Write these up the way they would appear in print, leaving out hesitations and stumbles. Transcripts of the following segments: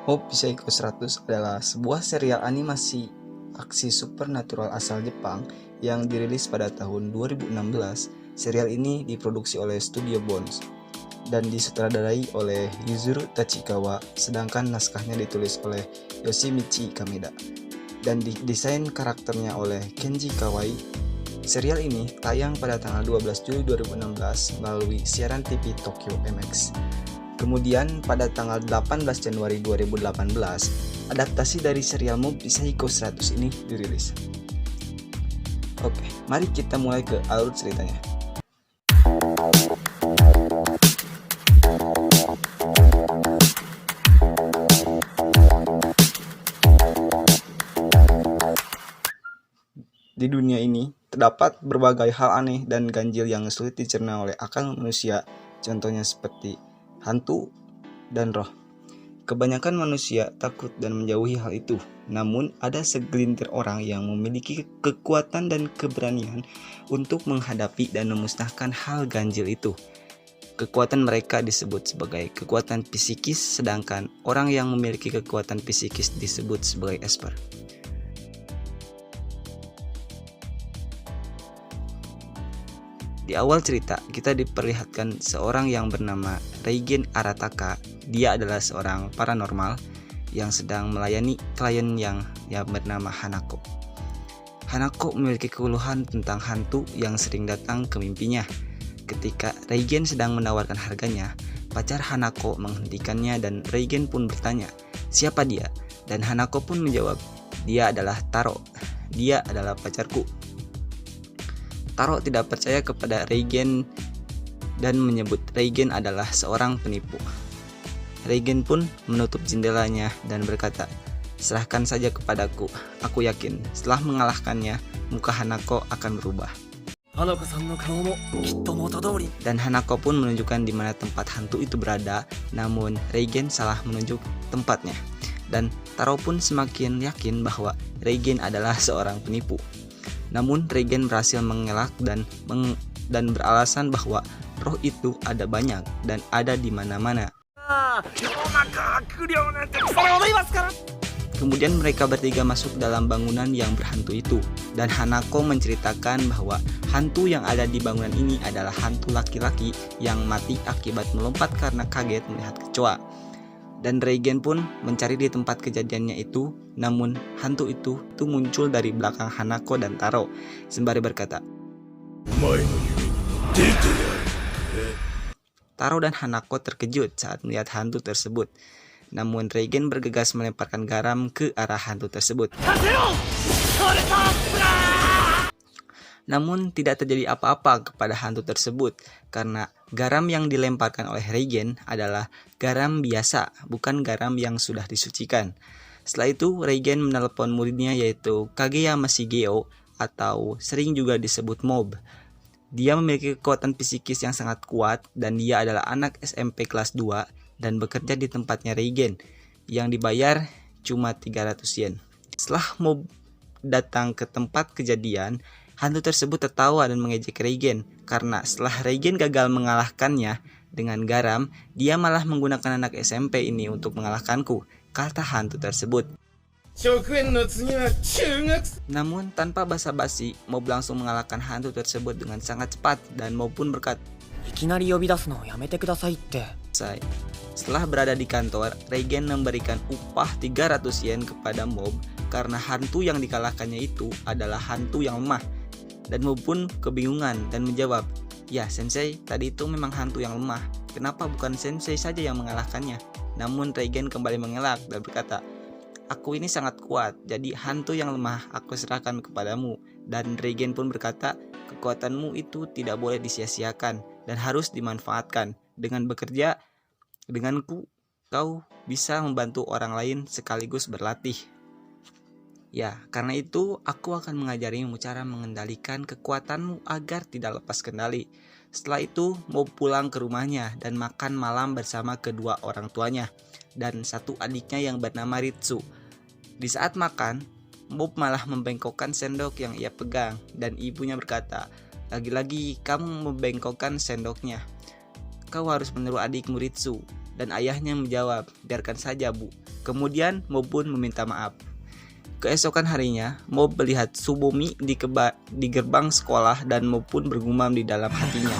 Mob Psycho 100 adalah sebuah serial animasi aksi supernatural asal Jepang yang dirilis pada tahun 2016. Serial ini diproduksi oleh Studio Bones dan disutradarai oleh Yuzuru Tachikawa, sedangkan naskahnya ditulis oleh Yoshimichi Kameda dan didesain karakternya oleh Kenji Kawai. Serial ini tayang pada tanggal 12 Juli 2016 melalui siaran TV Tokyo MX. Kemudian pada tanggal 18 Januari 2018, adaptasi dari serial Mob Psycho 100 ini dirilis. Oke, mari kita mulai ke alur ceritanya. Di dunia ini terdapat berbagai hal aneh dan ganjil yang sulit dicerna oleh akal manusia, contohnya seperti hantu dan roh. Kebanyakan manusia takut dan menjauhi hal itu. Namun ada segelintir orang yang memiliki kekuatan dan keberanian untuk menghadapi dan memusnahkan hal ganjil itu. Kekuatan mereka disebut sebagai kekuatan psikis, sedangkan orang yang memiliki kekuatan psikis disebut sebagai esper. Di awal cerita, kita diperlihatkan seorang yang bernama Reigen Arataka. Dia adalah seorang paranormal yang sedang melayani klien yang bernama Hanako. Hanako memiliki keluhan tentang hantu yang sering datang ke mimpinya. Ketika Reigen sedang menawarkan harganya, pacar Hanako menghentikannya dan Reigen pun bertanya, "Siapa dia?" Dan Hanako pun menjawab, "Dia adalah Taro. Dia adalah pacarku." Taro tidak percaya kepada Reigen dan menyebut Reigen adalah seorang penipu. Reigen pun menutup jendelanya dan berkata, "Serahkan saja kepadaku. Aku yakin setelah mengalahkannya, muka Hanako akan berubah." Dan Hanako pun menunjukkan di mana tempat hantu itu berada, namun Reigen salah menunjuk tempatnya. Dan Taro pun semakin yakin bahwa Reigen adalah seorang penipu. Namun Reigen berhasil mengelak dan beralasan bahwa roh itu ada banyak dan ada di mana-mana. Kemudian mereka bertiga masuk dalam bangunan yang berhantu itu, dan Hanako menceritakan bahwa hantu yang ada di bangunan ini adalah hantu laki-laki yang mati akibat melompat karena kaget melihat kecoa. Dan Reigen pun mencari di tempat kejadiannya itu, namun hantu itu muncul dari belakang Hanako dan Taro sembari berkata, Taro dan Hanako terkejut saat melihat hantu tersebut. Namun Reigen bergegas melemparkan garam ke arah hantu tersebut. Namun tidak terjadi apa-apa kepada hantu tersebut karena garam yang dilemparkan oleh Reigen adalah garam biasa, bukan garam yang sudah disucikan. Setelah itu Reigen menelepon muridnya yaitu Kageyama Shigeo atau sering juga disebut Mob. Dia memiliki kekuatan psikis yang sangat kuat dan dia adalah anak SMP kelas 2 dan bekerja di tempatnya Reigen yang dibayar cuma 300 yen. Setelah Mob datang ke tempat kejadian, hantu tersebut tertawa dan mengejek Reigen karena setelah Reigen gagal mengalahkannya dengan garam, dia malah menggunakan anak SMP ini untuk mengalahkanku, kata hantu tersebut. Namun tanpa basa-basi, Mob langsung mengalahkan hantu tersebut dengan sangat cepat dan Mob pun berkata, Setelah berada di kantor, Reigen memberikan upah 300 yen kepada Mob karena hantu yang dikalahkannya itu adalah hantu yang lemah. Dan Mob pun kebingungan dan menjawab, "Ya sensei, tadi itu memang hantu yang lemah. Kenapa bukan sensei saja yang mengalahkannya?" Namun Reigen kembali mengelak dan berkata, "Aku ini sangat kuat, jadi hantu yang lemah aku serahkan kepadamu." Dan Reigen pun berkata, "Kekuatanmu itu tidak boleh disia-siakan dan harus dimanfaatkan. Dengan bekerja denganku, kau bisa membantu orang lain sekaligus berlatih. Ya, karena itu aku akan mengajarimu cara mengendalikan kekuatanmu agar tidak lepas kendali." Setelah itu, Mob pulang ke rumahnya dan makan malam bersama kedua orang tuanya dan satu adiknya yang bernama Ritsu. Di saat makan, Mob malah membengkokkan sendok yang ia pegang dan ibunya berkata, "Lagi-lagi kamu membengkokkan sendoknya." kau harus meniru adikmu Ritsu. Dan ayahnya menjawab, biarkan saja bu. Kemudian Mob pun meminta maaf. Keesokan harinya, Mob melihat Tsubomi di gerbang sekolah dan Mob pun bergumam di dalam hatinya.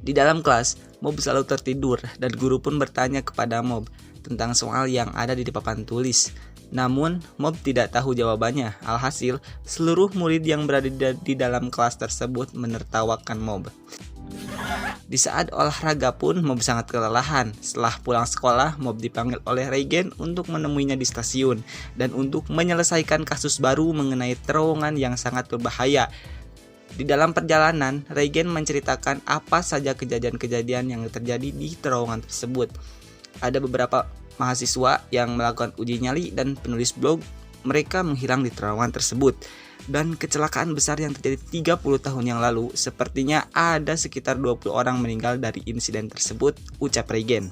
Di dalam kelas, Mob selalu tertidur dan guru pun bertanya kepada Mob tentang soal yang ada di papan tulis. Namun, Mob tidak tahu jawabannya. Alhasil, seluruh murid yang berada di dalam kelas tersebut menertawakan Mob. Di saat olahraga pun Mob sangat kelelahan. Setelah pulang sekolah, Mob dipanggil oleh Reigen untuk menemuinya di stasiun dan untuk menyelesaikan kasus baru mengenai terowongan yang sangat berbahaya. Di dalam perjalanan, Reigen menceritakan apa saja kejadian-kejadian yang terjadi di terowongan tersebut. Ada beberapa mahasiswa yang melakukan uji nyali dan penulis blog mereka menghilang di terowongan tersebut. Dan kecelakaan besar yang terjadi 30 tahun yang lalu, sepertinya ada sekitar 20 orang meninggal dari insiden tersebut, ucap Reigen.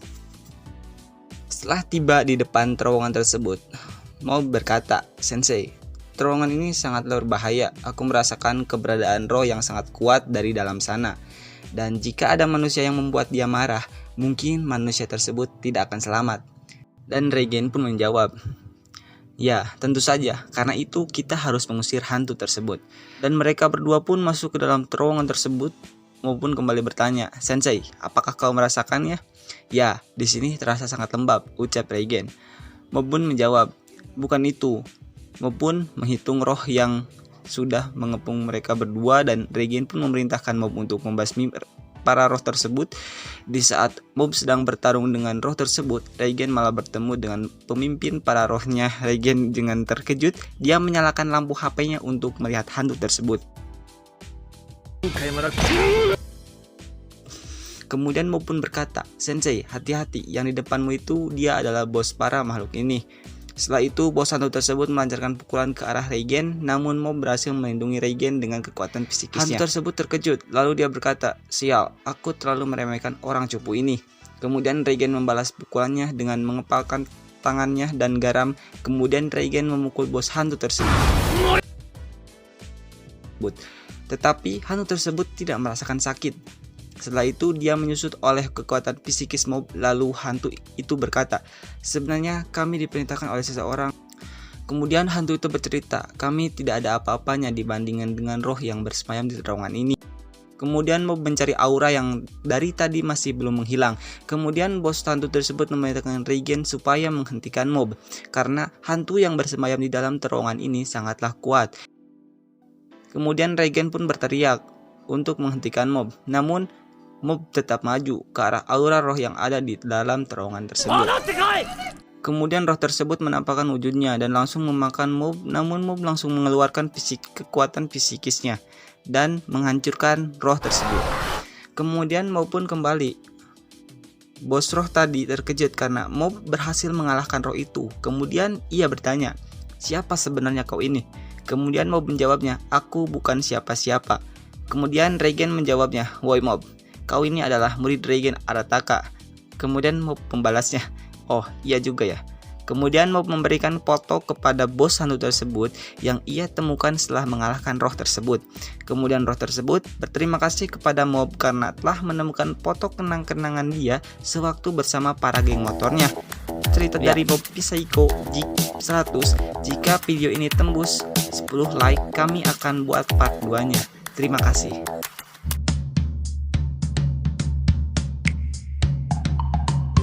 Setelah tiba di depan terowongan tersebut, Mob berkata, Sensei, terowongan ini sangat berbahaya. Aku merasakan keberadaan roh yang sangat kuat dari dalam sana. Dan jika ada manusia yang membuat dia marah, mungkin manusia tersebut tidak akan selamat. Dan Reigen pun menjawab, ya, tentu saja, karena itu kita harus mengusir hantu tersebut. Dan mereka berdua pun masuk ke dalam terowongan tersebut maupun kembali bertanya, Sensei, apakah kau merasakannya? Ya, di sini terasa sangat lembab, ucap Reigen. Mob pun menjawab, bukan itu. Mob pun menghitung roh yang sudah mengepung mereka berdua dan Reigen pun memerintahkan Mob untuk membasmi para roh tersebut. Di saat Mob sedang bertarung dengan roh tersebut, Reigen malah bertemu dengan pemimpin para rohnya. Reigen dengan terkejut, dia menyalakan lampu HP-nya untuk melihat hantu tersebut. Kemudian Mob pun berkata, Sensei, hati-hati, yang di depanmu itu dia adalah bos para makhluk ini. Setelah itu, bos hantu tersebut melancarkan pukulan ke arah Reigen, namun Mob berhasil melindungi Reigen dengan kekuatan psikisnya. Hantu tersebut terkejut, lalu dia berkata, sial, aku terlalu meremehkan orang cupu ini. Kemudian Reigen membalas pukulannya dengan mengepalkan tangannya dan garam. Kemudian Reigen memukul bos hantu tersebut. Tetapi hantu tersebut tidak merasakan sakit. Setelah itu dia menyusut oleh kekuatan psikis Mob. Lalu hantu itu berkata, sebenarnya kami diperintahkan oleh seseorang. Kemudian hantu itu bercerita, kami tidak ada apa-apanya dibandingkan dengan roh yang bersemayam di terowongan ini. Kemudian Mob mencari aura yang dari tadi masih belum menghilang. Kemudian bos hantu tersebut memerintahkan Reigen supaya menghentikan Mob, karena hantu yang bersemayam di dalam terowongan ini sangatlah kuat. Kemudian Reigen pun berteriak untuk menghentikan Mob, namun Mob tetap maju ke arah aura roh yang ada di dalam terowongan tersebut. Kemudian roh tersebut menampakkan wujudnya dan langsung memakan Mob, namun Mob langsung mengeluarkan kekuatan psikisnya dan menghancurkan roh tersebut. Kemudian Mob pun kembali. Bos roh tadi terkejut karena Mob berhasil mengalahkan roh itu. Kemudian ia bertanya, siapa sebenarnya kau ini? Kemudian Mob menjawabnya, aku bukan siapa-siapa. Kemudian Reigen menjawabnya, woi Mob, kau ini adalah murid Reigen Arataka. Kemudian Mob membalasnya, oh iya juga ya. Kemudian Mob memberikan foto kepada bos hantu tersebut yang ia temukan setelah mengalahkan roh tersebut. Kemudian roh tersebut berterima kasih kepada Mob karena telah menemukan foto kenang-kenangan dia sewaktu bersama para geng motornya. Cerita dari Mob Psycho 100. Jika video ini tembus 10 like, kami akan buat part 2-nya. Terima kasih.